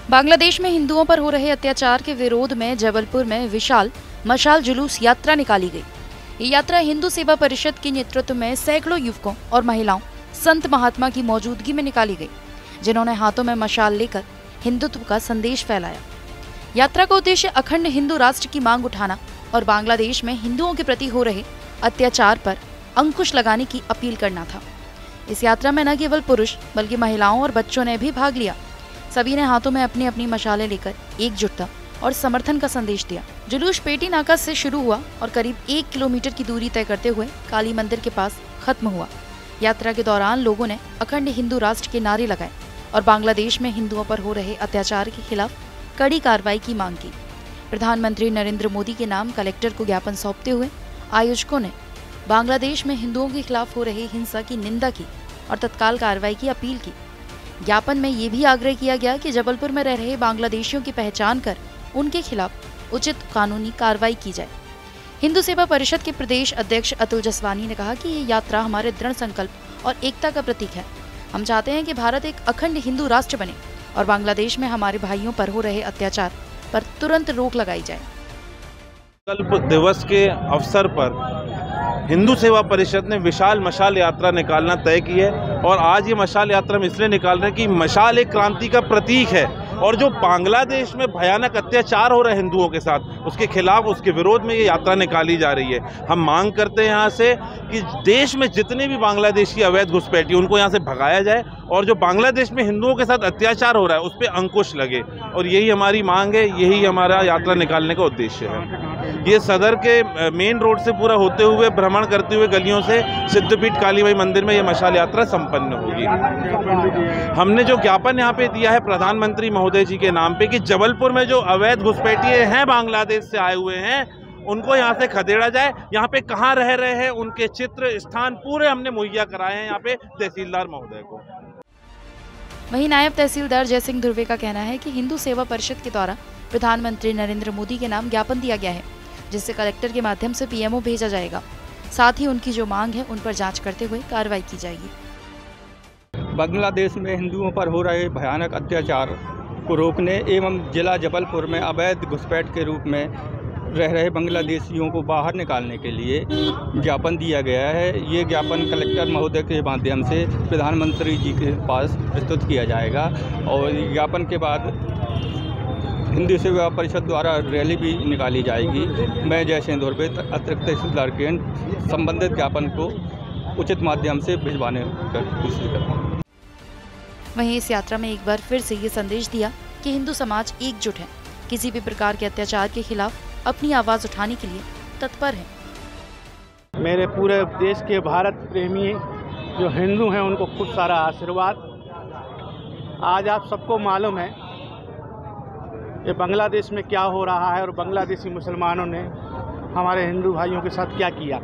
बांग्लादेश में हिंदुओं पर हो रहे अत्याचार के विरोध में जबलपुर में विशाल मशाल जुलूस यात्रा निकाली गई। ये यात्रा हिंदू सेवा परिषद के नेतृत्व में सैकड़ों युवकों और महिलाओं संत महात्मा की मौजूदगी में निकाली गई, जिन्होंने हाथों में मशाल लेकर हिंदुत्व का संदेश फैलाया। यात्रा का उद्देश्य अखंड हिंदू राष्ट्र की मांग उठाना और बांग्लादेश में हिंदुओं के प्रति हो रहे अत्याचार पर अंकुश लगाने की अपील करना था। इस यात्रा में न केवल पुरुष बल्कि महिलाओं और बच्चों ने भी भाग लिया। सभी ने हाथों में अपनी अपनी मशालें लेकर एकजुटता और समर्थन का संदेश दिया। जुलूस पेटी नाका से शुरू हुआ और करीब 1 किलोमीटर की दूरी तय करते हुए काली मंदिर के पास खत्म हुआ। यात्रा के दौरान लोगों ने अखंड हिंदू राष्ट्र के नारे लगाए और बांग्लादेश में हिंदुओं पर हो रहे अत्याचार के खिलाफ कड़ी कार्रवाई की मांग की। प्रधानमंत्री नरेंद्र मोदी के नाम कलेक्टर को ज्ञापन सौंपते हुए आयोजकों ने बांग्लादेश में हिंदुओं के खिलाफ हो रही हिंसा की निंदा की और तत्काल कार्रवाई की अपील की। ज्ञापन में ये भी आग्रह किया गया कि जबलपुर में रह रहे बांग्लादेशियों की पहचान कर उनके खिलाफ उचित कानूनी कार्रवाई की जाए। हिंदू सेवा परिषद के प्रदेश अध्यक्ष अतुल जसवानी ने कहा कि ये यात्रा हमारे दृढ़ संकल्प और एकता का प्रतीक है। हम चाहते हैं कि भारत एक अखंड हिंदू राष्ट्र बने और बांग्लादेश में हमारे भाइयों पर हो रहे अत्याचार पर तुरंत रोक लगाई जाए। संकल्प दिवस के अवसर पर हिंदू सेवा परिषद ने विशाल मशाल यात्रा निकालना तय की है और आज ये मशाल यात्रा हम इसलिए निकाल रहे हैं कि मशाल एक क्रांति का प्रतीक है और जो बांग्लादेश में भयानक अत्याचार हो रहा है हिंदुओं के साथ, उसके खिलाफ, उसके विरोध में ये यात्रा निकाली जा रही है। हम मांग करते हैं यहाँ से कि देश में जितने भी बांग्लादेशी अवैध घुसपैठी उनको यहाँ से भगाया जाए और जो बांग्लादेश में हिंदुओं के साथ अत्याचार हो रहा है उस पर अंकुश लगे, और यही हमारी मांग है, यही हमारा यात्रा निकालने का उद्देश्य है। ये सदर के मेन रोड से पूरा होते हुए भ्रमण करते हुए गलियों से सिद्धपीठ कालीबाई मंदिर में ये मशाल यात्रा संपन्न होगी। हमने जो ज्ञापन यहाँ पे दिया है प्रधानमंत्री महोदय जी के नाम पे कि जबलपुर में जो अवैध घुसपैठिए हैं बांग्लादेश से आए हुए हैं उनको यहाँ से खदेड़ा जाए। यहाँ पे कहाँ रह रहे हैं उनके चित्र स्थान पूरे हमने मुहैया कराए हैं यहाँ पे तहसीलदार महोदय को। वहीं नायब तहसीलदार जयसिंह ध्रुवे का कहना है कि हिंदू सेवा परिषद के द्वारा प्रधानमंत्री नरेंद्र मोदी के नाम ज्ञापन दिया गया है, जिससे कलेक्टर के माध्यम से पीएमओ भेजा जाएगा। साथ ही उनकी जो मांग है उन पर जांच करते हुए कार्रवाई की जाएगी। बांग्लादेश में हिंदुओं पर हो रहे भयानक अत्याचार को रोकने एवं जिला जबलपुर में अवैध घुसपैठ के रूप में रह रहे बांग्लादेशियों को बाहर निकालने के लिए ज्ञापन दिया गया है। ये ज्ञापन कलेक्टर महोदय के माध्यम से प्रधानमंत्री जी के पास प्रस्तुत किया जाएगा और ज्ञापन के बाद हिंदू सेवा परिषद द्वारा रैली भी निकाली जाएगी। मैं जयसिंह ध्रुवे अतिरिक्त तहसीलदार के संबंधित ज्ञापन को उचित माध्यम से भिजवाने की कोशिश करूँगा। वहीं इस यात्रा में एक बार फिर से ये संदेश दिया कि हिंदू समाज एकजुट है, किसी भी प्रकार के अत्याचार के खिलाफ अपनी आवाज उठाने के लिए तत्पर है। मेरे पूरे देश के भारत प्रेमी जो हिंदू हैं उनको खूब सारा आशीर्वाद। आज आप सबको मालूम है ये बांग्लादेश में क्या हो रहा है और बांग्लादेशी मुसलमानों ने हमारे हिंदू भाइयों के साथ क्या किया।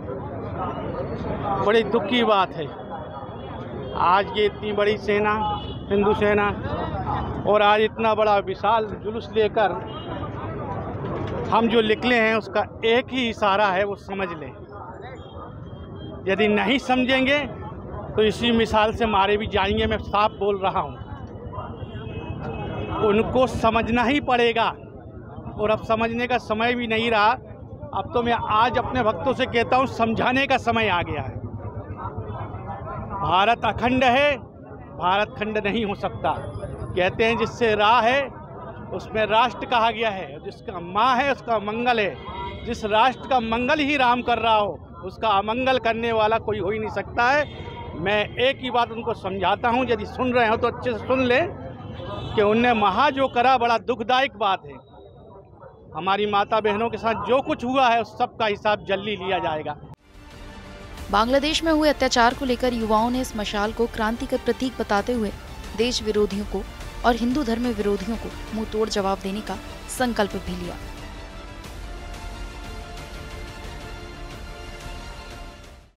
बड़ी दुख की बात है। आज ये इतनी बड़ी सेना, हिंदू सेना, और आज इतना बड़ा विशाल जुलूस लेकर हम जो निकले हैं उसका एक ही इशारा है, वो समझ लें। यदि नहीं समझेंगे तो इसी मिसाल से मारे भी जाएंगे। मैं साफ बोल रहा हूँ, उनको समझना ही पड़ेगा और अब समझने का समय भी नहीं रहा। अब तो मैं आज अपने भक्तों से कहता हूँ समझाने का समय आ गया है। भारत अखंड है, भारत खंड नहीं हो सकता। कहते हैं जिससे राह है उसमें राष्ट्र कहा गया है, जिसका माँ है उसका मंगल है। जिस राष्ट्र का मंगल ही राम कर रहा हो उसका अमंगल करने वाला कोई हो ही नहीं सकता है। मैं एक ही बात उनको समझाता हूँ, यदि सुन रहे हो तो अच्छे से सुन लें कि उनने महा जो करा बड़ा दुखदायक बात है। हमारी माता बहनों के साथ जो कुछ हुआ है उस सब का हिसाब जल्दी लिया जाएगा। बांग्लादेश में हुए अत्याचार को लेकर युवाओं ने इस मशाल को क्रांति का प्रतीक बताते हुए देश विरोधियों को और हिंदू धर्म विरोधियों को मुंह तोड़ जवाब देने का संकल्प भी लिया।